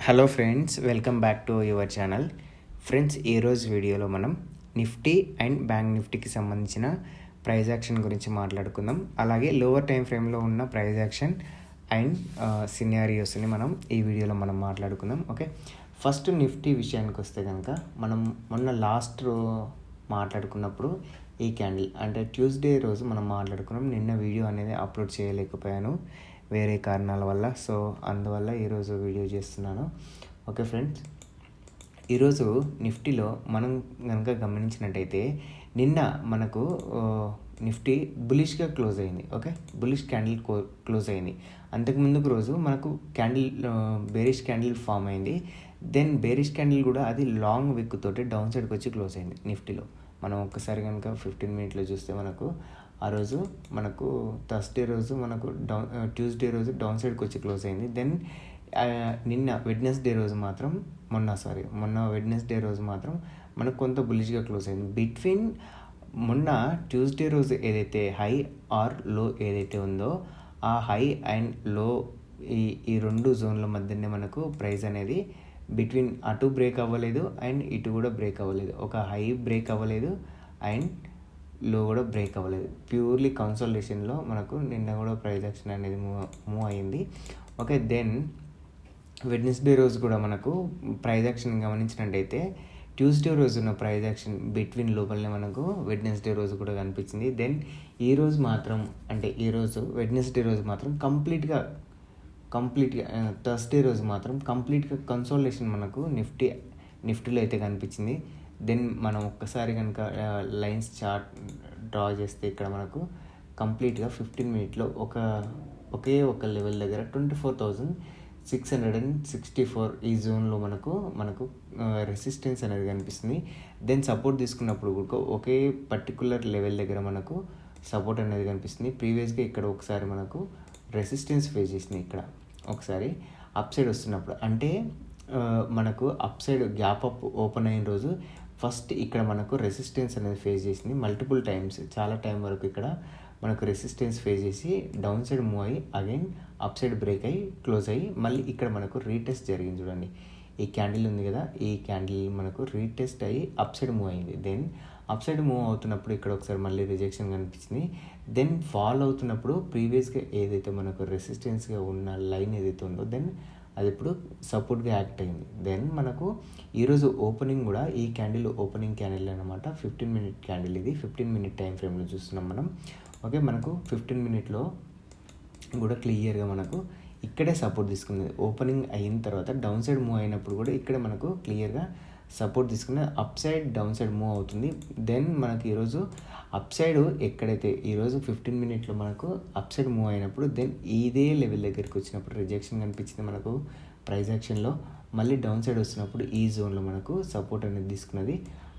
Hello friends, welcome back to your channel. Friends, ఈరోజు వీడియోలో మనం నిఫ్టీ అండ్ బ్యాంక్ నిఫ్టీకి సంబంధించిన ప్రైస్ యాక్షన్ గురించి మాట్లాడుకుందాం. అలాగే లోవర్ టైం ఫ్రేమ్లో ఉన్న ప్రైస్ యాక్షన్ అండ్ సినారియోస్ని మనం ఈ వీడియోలో మాట్లాడుకుందాం. ఓకే, ఫస్ట్ నిఫ్టీ విషయానికి వస్తే కనుక మనం మొన్న లాస్ట్ మాట్లాడుకున్నప్పుడు ఈ క్యాండిల్ అంటే ట్యూస్డే రోజు మనం మాట్లాడుకున్నాం. నిన్న వీడియో అనేది అప్లోడ్ చేయలేకపోయాను వేరే కారణాల వల్ల, సో అందువల్ల ఈరోజు వీడియో చేస్తున్నాను. ఓకే ఫ్రెండ్స్, ఈరోజు నిఫ్టీలో మనం కనుక గమనించినట్టయితే నిన్న మనకు నిఫ్టీ బులిష్గా క్లోజ్ అయింది. ఓకే, బులిష్ క్యాండిల్ క్లోజ్ అయింది. అంతకుముందుకు రోజు మనకు క్యాండిల్ బేరిష్ క్యాండిల్ ఫామ్ అయింది. దెన్ బేరిష్ క్యాండిల్ కూడా అది లాంగ్ విక్ తోటి డౌన్ సైడ్కి వచ్చి క్లోజ్ అయింది. నిఫ్టీలో మనం ఒక్కసారి కనుక 15 మినిట్లో చూస్తే మనకు ఆ రోజు మనకు థర్స్డే రోజు మనకు ట్యూస్డే రోజు డౌన్ సైడ్కి వచ్చి క్లోజ్ అయింది. దెన్ నిన్న వెడ్నెస్డే రోజు మాత్రం మొన్న వెడ్నెస్డే రోజు మాత్రం మనకు కొంత బులిష్గా క్లోజ్ అయింది. బిట్వీన్ మొన్న ట్యూస్డే రోజు ఏదైతే హై ఆర్ లో ఏదైతే ఉందో ఆ హై అండ్ లో ఈ రెండు జోన్ల మధ్యనే మనకు ప్రైస్ అనేది బిట్వీన్ అటు బ్రేక్ అవ్వలేదు అండ్ ఇటు కూడా బ్రేక్ అవ్వలేదు. ఒక హై బ్రేక్ అవ్వలేదు అండ్ లో కూడా బ్రేక్ అవ్వలేదు. ప్యూర్లీ కన్సల్టేషన్లో మనకు నిన్న కూడా ప్రైస్ యాక్షన్ అనేది మూవ్ అయ్యింది. ఓకే, దెన్ వెడ్నెస్డే రోజు కూడా మనకు ప్రైస్ యాక్షన్ గమనించినట్టయితే ట్యూస్డే రోజు ఉన్న ప్రైస్ యాక్షన్ బిట్వీన్ లోపలనే మనకు వెడ్నెస్డే రోజు కూడా కనిపించింది. దెన్ ఈరోజు మాత్రం అంటే ఈరోజు వెడ్నెస్డే రోజు మాత్రం కంప్లీట్గా థర్స్డే రోజు మాత్రం కంప్లీట్గా కన్సోలేషన్ మనకు నిఫ్టీలో అయితే కనిపించింది. దెన్ మనం ఒక్కసారి కనుక లైన్స్ చార్ట్ డ్రా చేస్తే ఇక్కడ మనకు కంప్లీట్గా 15 మినిట్లో ఒకే ఒక లెవెల్ దగ్గర 24,664 ఈ జోన్లో మనకు రెసిస్టెన్స్ అనేది కనిపిస్తుంది. దెన్ సపోర్ట్ తీసుకున్నప్పుడు కూడా ఒకే పర్టికులర్ లెవెల్ దగ్గర మనకు సపోర్ట్ అనేది కనిపిస్తుంది. ప్రీవియస్గా ఇక్కడ ఒకసారి మనకు రెసిస్టెన్స్ ఫేస్ చేసింది. ఇక్కడ ఒకసారి అప్ సైడ్ వస్తున్నప్పుడు అంటే మనకు up side gap up open అయిన రోజు ఫస్ట్ ఇక్కడ మనకు రెసిస్టెన్స్ అనేది ఫేస్ చేసింది. మల్టిపుల్ టైమ్స్ చాలా టైం వరకు ఇక్కడ మనకు రెసిస్టెన్స్ ఫేస్ చేసి డౌన్ సైడ్ మూవ్ అయ్యి అగైన్ అప్ సైడ్ బ్రేక్ అయ్యి క్లోజ్ అయ్యి మళ్ళీ ఇక్కడ మనకు రీటెస్ట్ జరిగింది. చూడండి, ఈ క్యాండిల్ ఉంది కదా, ఈ క్యాండిల్ మనకు రీటెస్ట్ అయ్యి అప్ సైడ్ మూవ్ అయింది. దెన్ అప్ సైడ్ మూవ్ అవుతున్నప్పుడు ఇక్కడ ఒకసారి మళ్ళీ రిజెక్షన్ కనిపించింది. దెన్ ఫాల్ అవుతున్నప్పుడు ప్రీవియస్గా ఏదైతే మనకు రెసిస్టెన్స్గా ఉన్న లైన్ ఏదైతే ఉందో దెన్ అది ఇప్పుడు సపోర్ట్గా యాక్ట్ అయింది. దెన్ మనకు ఈరోజు ఓపెనింగ్ కూడా ఈ క్యాండిల్ ఓపెనింగ్ క్యాండిల్ అనమాట. 15 మినిట్ క్యాండిల్ ఇది. 15 మినిట్ టైం ఫ్రేమ్లో చూస్తున్నాం మనం. ఓకే, మనకు 15 మినిట్లో కూడా క్లియర్గా మనకు ఇక్కడే సపోర్ట్ తీసుకున్నది. ఓపెనింగ్ అయిన తర్వాత డౌన్ సైడ్ మూవ్ అయినప్పుడు కూడా ఇక్కడ మనకు క్లియర్గా సపోర్ట్ తీసుకుని up side down side move అవుతుంది. దెన్ మనకి ఈరోజు అప్ సైడ్ ఎక్కడైతే ఈరోజు 15 మినిట్లో మనకు అప్ సైడ్ మూవ్ అయినప్పుడు దెన్ ఇదే లెవెల్ దగ్గరికి వచ్చినప్పుడు రిజెక్షన్ కనిపించింది మనకు ప్రైస్ యాక్షన్లో. మళ్ళీ డౌన్ సైడ్ వస్తున్నప్పుడు ఈ జోన్లో మనకు సపోర్ట్ అనేది తీసుకున్నది.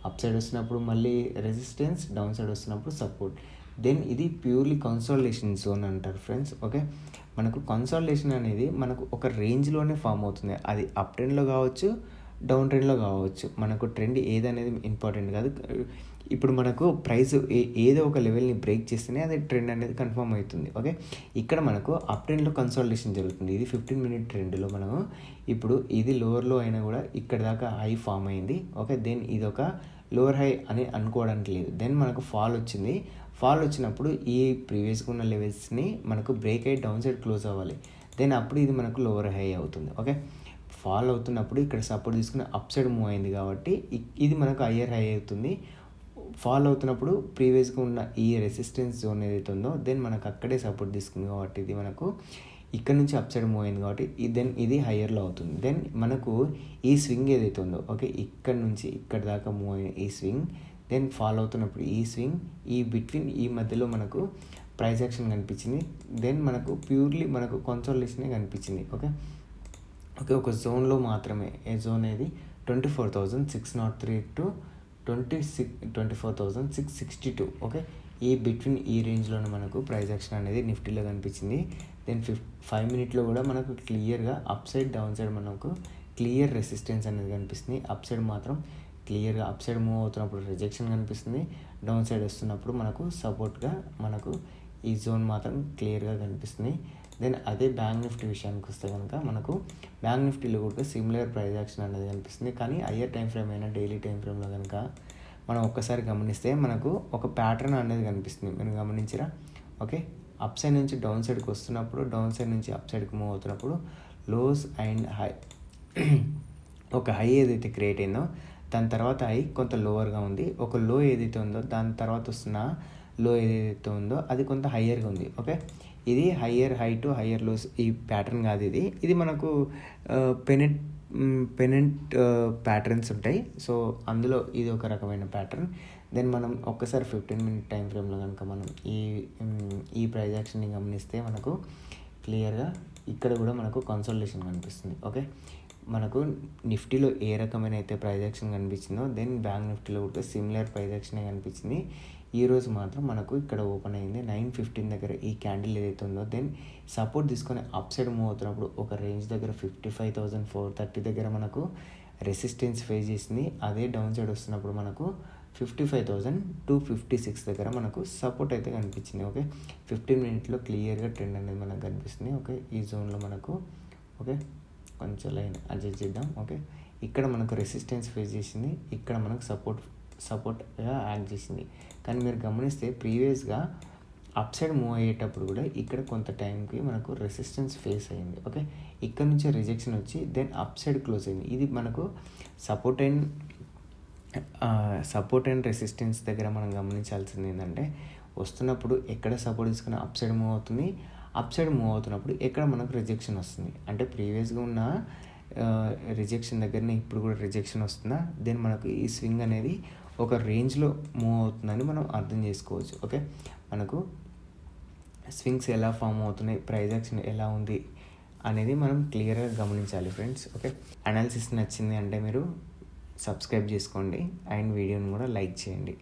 అప్ సైడ్ వస్తున్నప్పుడు మళ్ళీ రెసిస్టెన్స్, డౌన్ సైడ్ వస్తున్నప్పుడు సపోర్ట్. దెన్ ఇది ప్యూర్లీ కన్సాలిడేషన్ జోన్ అంటారు ఫ్రెండ్స్. ఓకే, మనకు కన్సాలిడేషన్ అనేది మనకు ఒక రేంజ్లోనే ఫామ్ అవుతుంది. అది అప్ ట్రెండ్లో కావచ్చు, డౌన్ ట్రెండ్లో కావచ్చు. మనకు ట్రెండ్ ఏదనేది ఇంపార్టెంట్ కాదు. ఇప్పుడు మనకు ప్రైస్ ఏదో ఒక లెవెల్ని బ్రేక్ చేస్తేనే అది ట్రెండ్ అనేది కన్ఫర్మ్ అవుతుంది. ఓకే, ఇక్కడ మనకు అప్ ట్రెండ్లో కన్సాలిడేషన్ జరుగుతుంది. ఇది 15 మినిట్ ట్రెండ్లో మనము ఇప్పుడు ఇది లోవర్లో అయినా కూడా ఇక్కడ దాకా హై ఫామ్ అయింది. ఓకే, దెన్ ఇది ఒక లోవర్ హై అని అనుకోవడానికి లేదు. దెన్ మనకు ఫాల్ వచ్చింది. ఫాల్ వచ్చినప్పుడు ఈ ప్రీవియస్గా ఉన్న లెవెల్స్ని మనకు బ్రేక్ అయ్యి డౌన్ సైడ్ క్లోజ్ అవ్వాలి. దెన్ అప్పుడు ఇది మనకు లోవర్ హై అవుతుంది. ఓకే, ఫాల్ అవుతున్నప్పుడు ఇక్కడ సపోర్ట్ తీసుకుని అప్ సైడ్ మూవ్ అయింది కాబట్టి ఇది మనకు హయ్యర్ హై అవుతుంది. ఫాల్ అవుతున్నప్పుడు ప్రీవియస్గా ఉన్న ఈ రెసిస్టెన్స్ జోన్ ఏదైతే ఉందో దెన్ మనకు అక్కడే సపోర్ట్ తీసుకుంది కాబట్టి ఇది మనకు ఇక్కడ నుంచి అప్ సైడ్ మూవ్ అయింది కాబట్టి దెన్ ఇది హయ్యర్లో అవుతుంది. దెన్ మనకు ఈ స్వింగ్ ఏదైతే ఉందో ఓకే ఇక్కడ నుంచి ఇక్కడ దాకా మూవ్ అయిన ఈ స్వింగ్, దెన్ ఫాల్ అవుతున్నప్పుడు ఈ స్వింగ్, ఈ బిట్వీన్ ఈ మధ్యలో మనకు ప్రైస్ యాక్షన్ కనిపించింది. దెన్ మనకు ప్యూర్లీ మనకు కన్సాలిడేషనే కనిపించింది. ఓకే, ఒక జోన్లో మాత్రమే. ఏ జోన్ ఏది 24,603 టు 24,662. ఓకే, ఈ బిట్వీన్ ఈ రేంజ్లోనే మనకు ప్రైస్ యాక్షన్ అనేది నిఫ్టీలో కనిపించింది. దెన్ 5 మినిట్లో కూడా మనకు క్లియర్గా అప్ సైడ్ డౌన్ సైడ్ మనకు క్లియర్ రెసిస్టెన్స్ అనేది కనిపిస్తుంది. అప్ సైడ్ మాత్రం క్లియర్గా అప్ సైడ్ మూవ్ అవుతున్నప్పుడు రిజెక్షన్ కనిపిస్తుంది. డౌన్ సైడ్ వస్తున్నప్పుడు మనకు సపోర్ట్గా మనకు ఈ జోన్ మాత్రం క్లియర్గా కనిపిస్తుంది. దెన్ అదే బ్యాంక్ నిఫ్టీ విషయానికి వస్తే కనుక మనకు బ్యాంక్ నిఫ్టీలో కూడా సిమిలర్ ప్రైస్ యాక్షన్ అనేది కనిపిస్తుంది. కానీ హయ్యర్ టైం ఫ్రేమ్ అయినా డైలీ టైం ఫ్రేమ్లో కనుక మనం ఒక్కసారి గమనిస్తే మనకు ఒక ప్యాటర్న్ అనేది కనిపిస్తుంది. మీరు గమనించరా? ఓకే, అప్ సైడ్ నుంచి డౌన్ సైడ్కి వస్తున్నప్పుడు, డౌన్ సైడ్ నుంచి అప్ సైడ్కి మూవ్ అవుతున్నప్పుడు లోస్ అండ్ హై ఒక హై ఏదైతే క్రియేట్ అయిందో దాని తర్వాత హై కొంత లోవర్గా ఉంది. ఒక లో ఏదైతే ఉందో దాని తర్వాత వస్తున్న లో ఏదైతే ఉందో అది కొంత హయ్యర్గా ఉంది. ఓకే, ఇది higher high to higher lows ఈ ప్యాటర్న్ కాదు. ఇది మనకు పెనెంట్ ప్యాటర్న్స్ ఉంటాయి. సో అందులో ఇది ఒక రకమైన ప్యాటర్న్. దెన్ మనం ఒక్కసారి 15 minute టైం ఫ్రేమ్లో కనుక మనం ఈ ప్రైస్ యాక్షన్ని గమనిస్తే మనకు క్లియర్గా ఇక్కడ కూడా మనకు కన్సల్టేషన్ కనిపిస్తుంది. ఓకే, మనకు నిఫ్టీలో ఏ రకమైన అయితే ప్రైస్ యాక్షన్ కనిపించిందో దెన్ బ్యాంక్ నిఫ్టీలో కూడా సిమిలర్ ప్రైస్ యాక్షనే కనిపించింది. ఈరోజు మాత్రం మనకు ఇక్కడ ఓపెన్ అయింది 9:15 దగ్గర ఈ క్యాండిల్ ఏదైతే ఉందో దెన్ సపోర్ట్ తీసుకొని అప్ సైడ్ మూవ్ అవుతున్నప్పుడు ఒక రేంజ్ దగ్గర 55,430 దగ్గర మనకు రెసిస్టెన్స్ ఫేస్ చేసింది. అదే డౌన్ సైడ్ వస్తున్నప్పుడు మనకు 55,256 దగ్గర మనకు సపోర్ట్ అయితే కనిపించింది. ఓకే, 15 minutesలో క్లియర్గా ట్రెండ్ అనేది మనకు కనిపిస్తుంది. ఓకే, ఈ జోన్లో మనకు ఓకే కొంచెం లైన్ అడ్జస్ట్ చేద్దాం. ఓకే, ఇక్కడ మనకు రెసిస్టెన్స్ ఫేస్ చేసింది, ఇక్కడ మనకు సపోర్ట్గా యాక్ట్ చేసింది. కానీ మీరు గమనిస్తే ప్రీవియస్గా అప్ సైడ్ మూవ్ అయ్యేటప్పుడు కూడా ఇక్కడ కొంత టైంకి మనకు రెసిస్టెన్స్ ఫేస్ అయింది. ఓకే, ఇక్కడ నుంచి రిజెక్షన్ వచ్చి దెన్ అప్ సైడ్ క్లోజ్ అయింది. ఇది మనకు సపోర్ట్ అండ్ రెసిస్టెన్స్ దగ్గర మనం గమనించాల్సింది ఏంటంటే వస్తున్నప్పుడు ఎక్కడ సపోర్ట్ తీసుకుని అప్ సైడ్ మూవ్ అవుతుంది, అప్ సైడ్ మూవ్ అవుతున్నప్పుడు ఎక్కడ మనకు రిజెక్షన్ వస్తుంది. అంటే ప్రీవియస్గా ఉన్న రిజెక్షన్ దగ్గరనే ఇప్పుడు కూడా రిజెక్షన్ వస్తుందా, దెన్ మనకు ఈ స్వింగ్ అనేది ఒక రేంజ్లో మూవ్ అవుతుందని మనం అర్థం చేసుకోవచ్చు. ఓకే, మనకు స్వింగ్స్ ఎలా ఫామ్ అవుతున్నాయి, ప్రైస్ యాక్షన్ ఎలా ఉంది అనేది మనం క్లియర్గా గమనించాలి ఫ్రెండ్స్. ఓకే, అనాలిసిస్ నచ్చింది అంటే మీరు సబ్స్క్రైబ్ చేసుకోండి అండ్ వీడియోని కూడా లైక్ చేయండి.